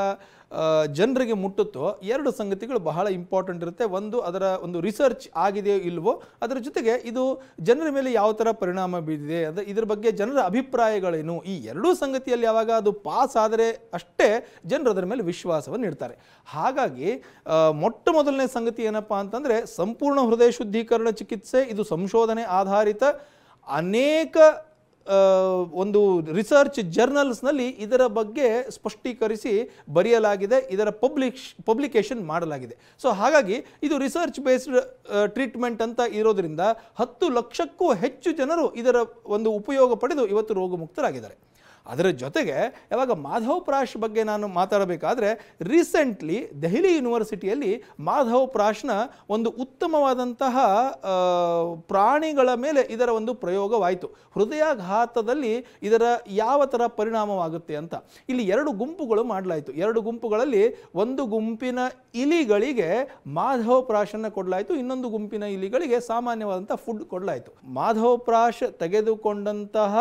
ಜನರಿಗೆ ಮುಟ್ಟುತ್ತೋ 2 ಸಂಗತಿಗಳು ಬಹಳ ಇಂಪಾರ್ಟೆಂಟ್ ಇರುತ್ತೆ. ಒಂದು, ಅದರ ಒಂದು ರಿಸರ್ಚ್ ಆಗಿದೆಯೋ ಇಲ್ವೋ, ಅದರ ಜೊತೆಗೆ ಇದು ಜನರ ಮೇಲೆ ಯಾವ ಥರ ಪರಿಣಾಮ ಬೀರಿದೆ, ಇದ್ರ ಬಗ್ಗೆ ಜನರ ಅಭಿಪ್ರಾಯಗಳೇನು, ಈ 2 ಸಂಗತಿಯಲ್ಲಿ ಯಾವಾಗ ಅದು ಪಾಸ್ ಆದರೆ ಅಷ್ಟೇ ಜನರು ಅದರ ಮೇಲೆ ವಿಶ್ವಾಸವನ್ನು ಇಡ್ತಾರೆ. ಹಾಗಾಗಿ ಮೊಟ್ಟ ಮೊದಲನೇ ಸಂಗತಿ ಏನಪ್ಪಾ ಅಂತಂದರೆ ಸಂಪೂರ್ಣ ಹೃದಯ ಶುದ್ಧೀಕರಣ ಚಿಕಿತ್ಸೆ. ಇದು ಸಂಶೋಧನೆ ಆಧಾರಿತ ಅನೇಕ ಒಂದು ರಿಸರ್ಚ್ ಜರ್ನಲ್ಸ್ನಲ್ಲಿ ಇದರ ಬಗ್ಗೆ ಸ್ಪಷ್ಟೀಕರಿಸಿ ಬರೆಯಲಾಗಿದೆ, ಇದರ ಪಬ್ಲಿಕೇಶನ್ ಮಾಡಲಾಗಿದೆ. ಸೊ ಹಾಗಾಗಿ ಇದು ರಿಸರ್ಚ್ ಬೇಸ್ಡ್ ಟ್ರೀಟ್ಮೆಂಟ್ ಅಂತ ಇರೋದ್ರಿಂದ 10 ಲಕ್ಷಕ್ಕೂ ಹೆಚ್ಚು ಜನರು ಇದರ ಒಂದು ಉಪಯೋಗ ಪಡೆದು ಇವತ್ತು ರೋಗಮುಕ್ತರಾಗಿದ್ದಾರೆ. ಅದರ ಜೊತೆಗೆ ಯಾವಾಗ ಮಾಧವಪ್ರಾಶ್ ಬಗ್ಗೆ ನಾನು ಮಾತಾಡಬೇಕಾದ್ರೆ, ರೀಸೆಂಟ್ಲಿ ದೆಹಲಿ ಯೂನಿವರ್ಸಿಟಿಯಲ್ಲಿ ಮಾಧವಪ್ರಾಶ್ನ ಒಂದು ಉತ್ತಮವಾದಂತಹ ಪ್ರಾಣಿಗಳ ಮೇಲೆ ಇದರ ಒಂದು ಪ್ರಯೋಗವಾಯಿತು. ಹೃದಯಾಘಾತದಲ್ಲಿ ಇದರ ಯಾವ ಥರ ಪರಿಣಾಮವಾಗುತ್ತೆ ಅಂತ ಇಲ್ಲಿ 2 ಗುಂಪುಗಳು ಮಾಡಲಾಯಿತು. 2 ಗುಂಪುಗಳಲ್ಲಿ ಒಂದು ಗುಂಪಿನ ಇಲಿಗಳಿಗೆ ಮಾಧವಪ್ರಾಶನ್ನು ಕೊಡಲಾಯಿತು, ಇನ್ನೊಂದು ಗುಂಪಿನ ಇಲಿಗಳಿಗೆ ಸಾಮಾನ್ಯವಾದಂಥ ಫುಡ್ ಕೊಡಲಾಯಿತು. ಮಾಧವಪ್ರಾಶ್ ತೆಗೆದುಕೊಂಡಂತಹ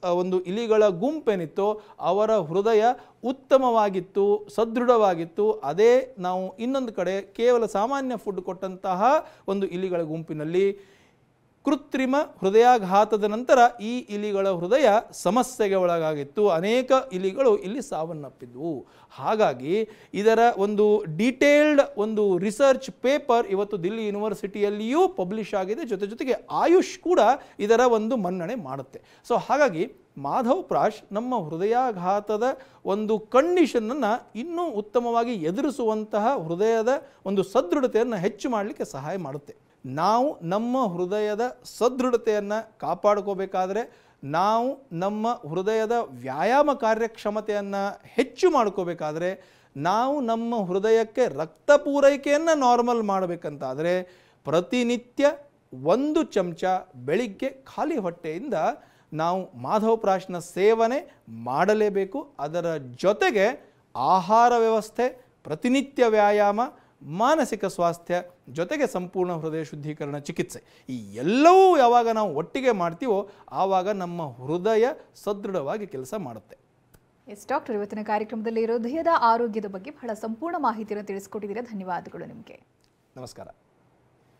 ಒಂದು ಇಲಿಗಳ ಗುಂಪೇನಿತ್ತು ಅವರ ಹೃದಯ ಉತ್ತಮವಾಗಿತ್ತು, ಸದೃಢವಾಗಿತ್ತು. ಅದೇ ನಾವು ಇನ್ನೊಂದು ಕಡೆ ಕೇವಲ ಸಾಮಾನ್ಯ ಫುಡ್ ಕೊಟ್ಟಂತಹ ಒಂದು ಇಲಿಗಳ ಗುಂಪಿನಲ್ಲಿ ಕೃತ್ರಿಮ ಹೃದಯಾಘಾತದ ನಂತರ ಈ ಇಲಿಗಳ ಹೃದಯ ಸಮಸ್ಯೆಗೆ ಒಳಗಾಗಿತ್ತು. ಅನೇಕ ಇಲಿಗಳು ಇಲ್ಲಿ ಸಾವನ್ನಪ್ಪಿದ್ವು. ಹಾಗಾಗಿ ಇದರ ಒಂದು ಡೀಟೇಲ್ಡ್ ಒಂದು ರಿಸರ್ಚ್ ಪೇಪರ್ ಇವತ್ತು ದಿಲ್ಲಿ ಯೂನಿವರ್ಸಿಟಿಯಲ್ಲಿಯೂ ಪಬ್ಲಿಷ್ ಆಗಿದೆ. ಜೊತೆಗೆ ಆಯುಷ್ ಕೂಡ ಇದರ ಒಂದು ಮನ್ನಣೆ ಮಾಡುತ್ತೆ. ಸೊ ಹಾಗಾಗಿ ಮಾಧವ್ ಪ್ರಾಶ್ ನಮ್ಮ ಹೃದಯಾಘಾತದ ಒಂದು ಕಂಡೀಷನನ್ನು ಇನ್ನೂ ಉತ್ತಮವಾಗಿ ಎದುರಿಸುವಂತಹ ಹೃದಯದ ಒಂದು ಸದೃಢತೆಯನ್ನು ಹೆಚ್ಚು ಮಾಡಲಿಕ್ಕೆ ಸಹಾಯ ಮಾಡುತ್ತೆ. ನಾವು ನಮ್ಮ ಹೃದಯದ ಸದೃಢತೆಯನ್ನು ಕಾಪಾಡ್ಕೋಬೇಕಾದ್ರೆ, ನಾವು ನಮ್ಮ ಹೃದಯದ ವ್ಯಾಯಾಮ ಕಾರ್ಯಕ್ಷಮತೆಯನ್ನು ಹೆಚ್ಚು ಮಾಡ್ಕೋಬೇಕಾದ್ರೆ, ನಾವು ನಮ್ಮ ಹೃದಯಕ್ಕೆ ರಕ್ತ ಪೂರೈಕೆಯನ್ನು ನಾರ್ಮಲ್ ಮಾಡಬೇಕಂತಾದರೆ ಪ್ರತಿನಿತ್ಯ 1 ಚಮಚ ಬೆಳಿಗ್ಗೆ ಖಾಲಿ ಹೊಟ್ಟೆಯಿಂದ ನಾವು ಮಾಧವ್ ಪ್ರಾಶ್ನ ಸೇವನೆ ಮಾಡಲೇಬೇಕು. ಅದರ ಜೊತೆಗೆ ಆಹಾರ ವ್ಯವಸ್ಥೆ, ಪ್ರತಿನಿತ್ಯ ವ್ಯಾಯಾಮ, ಮಾನಸಿಕ ಸ್ವಾಸ್ಥ್ಯ, ಜೊತೆಗೆ ಸಂಪೂರ್ಣ ಹೃದಯ ಶುದ್ಧೀಕರಣ ಚಿಕಿತ್ಸೆ, ಈ ಎಲ್ಲವೂ ಯಾವಾಗ ನಾವು ಒಟ್ಟಿಗೆ ಮಾಡ್ತೀವೋ ಆವಾಗ ನಮ್ಮ ಹೃದಯ ಸದೃಢವಾಗಿ ಕೆಲಸ ಮಾಡುತ್ತೆ. ಎಸ್ ಡಾಕ್ಟರ್, ಇವತ್ತಿನ ಕಾರ್ಯಕ್ರಮದಲ್ಲಿ ಹೃದಯದ ಆರೋಗ್ಯದ ಬಗ್ಗೆ ಬಹಳ ಸಂಪೂರ್ಣ ಮಾಹಿತಿಯನ್ನು ತಿಳಿಸಿಕೊಟ್ಟಿದ್ದೀರಾ. ಧನ್ಯವಾದಗಳು ನಿಮಗೆ. ನಮಸ್ಕಾರ.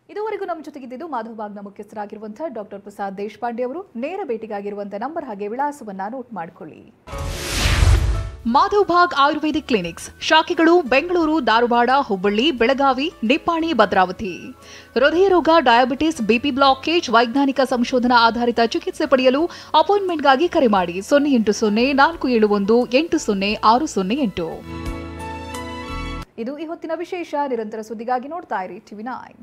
ಇದುವರೆಗೂ ನಮ್ಮ ಜೊತೆಗಿದ್ದು ಮಾಧವ್ ಬಾಗ್ನ ಮುಖ್ಯಸ್ಥರಾಗಿರುವಂತಹ ಡಾಕ್ಟರ್ ಪ್ರಸಾದ್ ದೇಶಪಾಂಡೆ ಅವರು. ನೇರ ಭೇಟಿಗಾಗಿರುವಂತಹ ನಂಬರ್ ಹಾಗೆ ವಿಳಾಸವನ್ನ ನೋಟ್ ಮಾಡಿಕೊಳ್ಳಿ. ಮಾಧವ್ ಭಾಗ್ ಆಯುರ್ವೇದಿಕ್ ಕ್ಲಿನಿಕ್ಸ್ ಶಾಖೆಗಳು ಬೆಂಗಳೂರು, ಧಾರವಾಡ, ಹುಬ್ಬಳ್ಳಿ, ಬೆಳಗಾವಿ, ನಿಪ್ಪಾಣಿ, ಭದ್ರಾವತಿ. ಹೃದಯ ರೋಗ, ಡಯಾಬಿಟಿಸ್, ಬಿಪಿ ಬ್ಲಾಕೇಜ್, ವೈಜ್ಞಾನಿಕ ಸಂಶೋಧನಾ ಆಧಾರಿತ ಚಿಕಿತ್ಸೆ ಪಡೆಯಲು ಅಪಾಯಿಂಟ್ಮೆಂಟ್ಗಾಗಿ ಕರೆ ಮಾಡಿ 080471800608. ಇದು ಈ ಹೊತ್ತಿನ ವಿಶೇಷ. ನಿರಂತರ ಸುದ್ದಿಗಾಗಿ ನೋಡ್ತಾ ಇರಿ TV9.